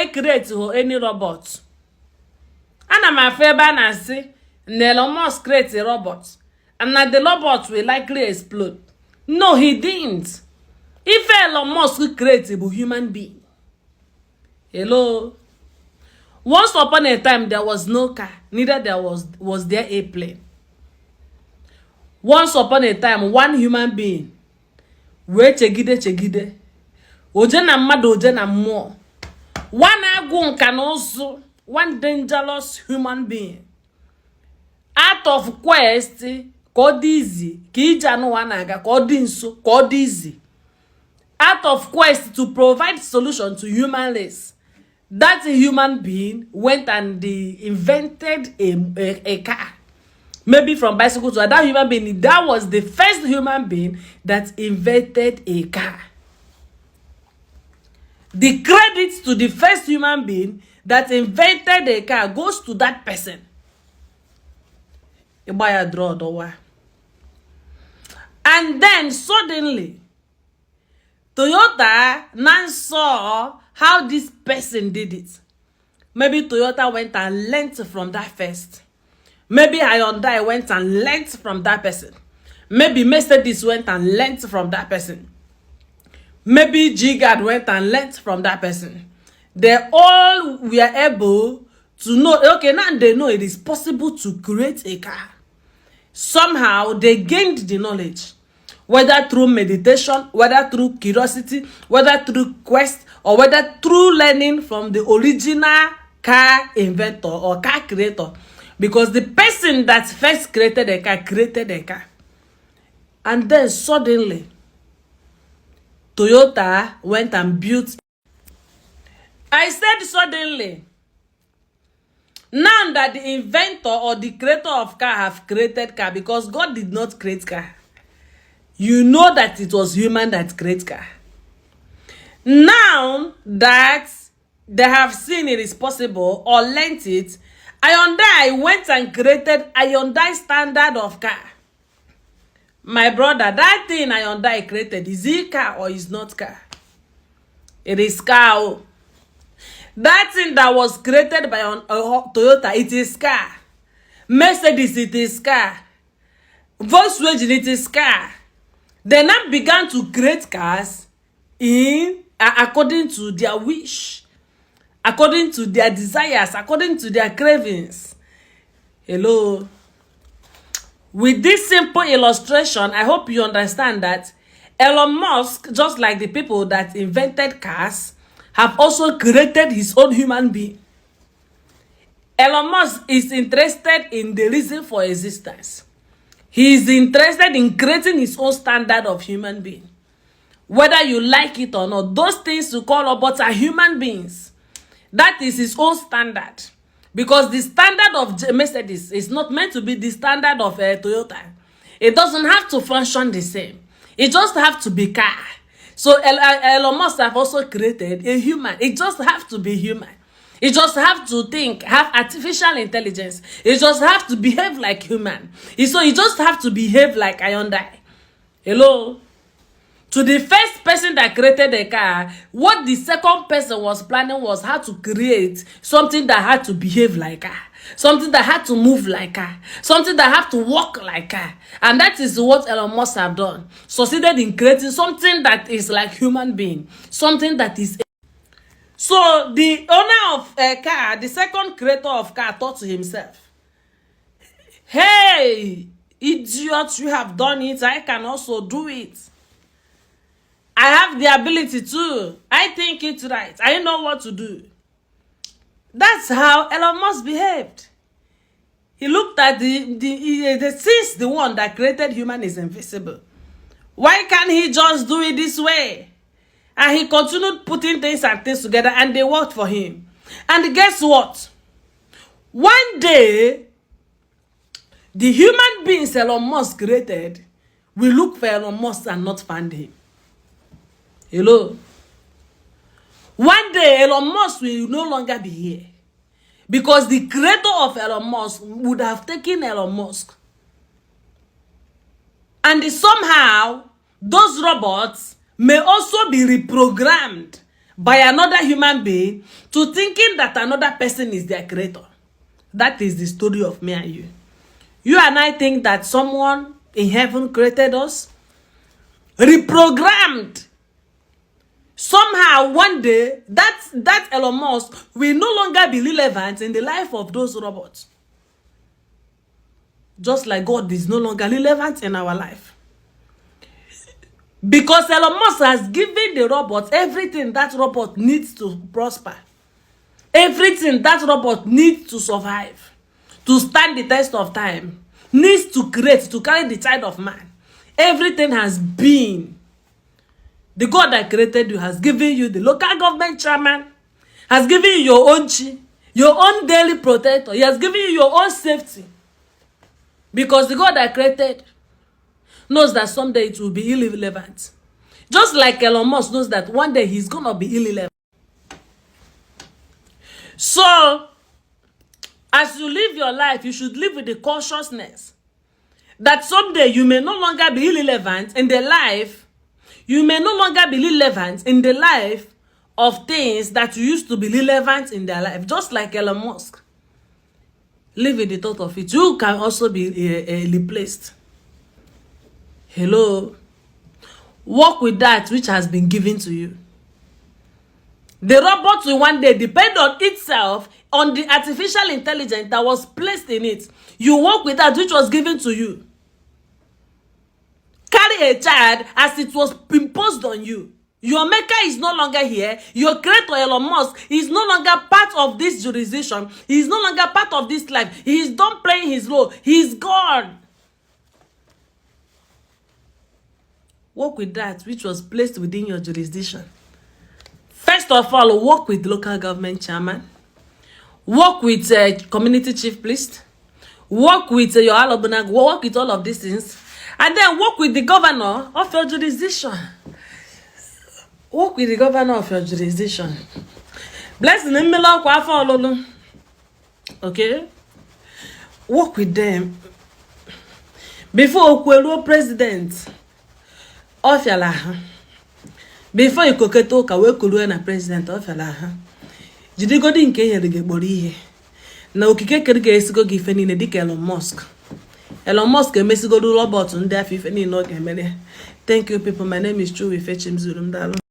create any robot. And I'm afraid and say Elon Musk create a robot. And that the robot will likely explode. No, he didn't. If Elon Musk create a human being. Hello. Once upon a time, there was no car. Neither there was there a plane. Once upon a time, one human being. We chegide. Oje na mmadu, oje na mmụọ. One agu can also, one dangerous human being. Out of quest, called easy. Ki ijanu wanaga, called inso, called easy. Out of quest to provide solution to human race. That human being went and invented a car. Maybe from bicycle to that human being. That was the first human being that invented a car. The credit to the first human being that invented a car goes to that person. And then suddenly, Toyota now saw how this person did it. Maybe Toyota went and learnt from that first. Maybe Hyundai went and learnt from that person. Maybe Mercedes went and learnt from that person. Maybe G-Guard went and learnt from that person. They all were able to know, okay, now they know it is possible to create a car. Somehow they gained the knowledge. Whether through meditation, whether through curiosity, whether through quest, or whether through learning from the original car inventor or car creator. Because the person that first created a car. And then suddenly, Toyota went and built. I said suddenly. Now that the inventor or the creator of car have created car, because God did not create car. You know that it was human that created car. Now that they have seen it is possible or learnt it, Hyundai went and created a Hyundai standard of car. My brother, that thing Hyundai created, is it car or is not car? It is car. That thing that was created by Toyota, it is car. Mercedes, it is car. Volkswagen, it is car. They now began to create cars according to their wish, according to their desires, according to their cravings. Hello. With this simple illustration, I hope you understand that Elon Musk, just like the people that invented cars, have also created his own human being. Elon Musk is interested in the reason for existence. He is interested in creating his own standard of human being. Whether you like it or not, those things you call robots are human beings. That is his own standard. Because the standard of Mercedes is not meant to be the standard of Toyota. It doesn't have to function the same. It just has to be car. So Elon Musk have also created a human. It just have to be human. It just have to think, have artificial intelligence. It just have to behave like human. So it just have to behave like Hyundai. Hello? To the first person that created a car, what the second person was planning was how to create something that had to behave like her. Something that had to move like her. Something that had to walk like her. And that is what Elon Musk have done. Succeeded in creating something that is like human being. Something that is... So the owner of a car, the second creator of car, thought to himself, hey, idiot, you have done it. I can also do it. I have the ability to. I think it's right. I know what to do. That's how Elon Musk behaved. He looked at since the one that created human is invisible. Why can't he just do it this way? And he continued putting things and things together, and they worked for him. And guess what? One day, the human beings Elon Musk created will look for Elon Musk and not find him. Hello? One day, Elon Musk will no longer be here. Because the creator of Elon Musk would have taken Elon Musk. And somehow, those robots may also be reprogrammed by another human being to thinking that another person is their creator. That is the story of me and you. You and I think that someone in heaven created us, reprogrammed. Somehow, one day, that Elon Musk will no longer be relevant in the life of those robots. Just like God is no longer relevant in our life. Because Elon Musk has given the robot everything that robot needs to prosper. Everything that robot needs to survive, to stand the test of time, needs to create, to carry the child of man. Everything has been. The God that created you has given you the local government chairman, has given you your own chi, your own daily protector. He has given you your own safety. Because the God that created knows that someday it will be irrelevant. Just like Elon Musk knows that one day he's going to be irrelevant. So, as you live your life, you should live with the consciousness that someday you may no longer be irrelevant in the life. You may no longer be relevant in the life of things that used to be relevant in their life. Just like Elon Musk. Live with the thought of it. You can also be replaced. Hello. Work with that which has been given to you. The robot will one day depend on itself, on the artificial intelligence that was placed in it. You work with that which was given to you. Carry a child as it was imposed on you. Your maker is no longer here. Your creator, Elon Musk, is no longer part of this jurisdiction. He is no longer part of this life. He is done playing his role. He is gone. Work with that which was placed within your jurisdiction. First of all, work with local government chairman. Work with community chief priest. Work with your alobunag. Work with all of these things. And then work with the governor of your jurisdiction. Work with the governor of your jurisdiction. Blessing in me. Okay? Work with them. Before Okwelo president of your before you coqueto ka we kulu na president of your jide godi nke here ge gboro ihe. Na okike kere ga esigo gi ife niile dịka Elon Musk. Elon Musk emesigodu robot ndị afọ ife niile ọ ga-emere. Thank you people. My name is Chue Fechim Zulum Dalo.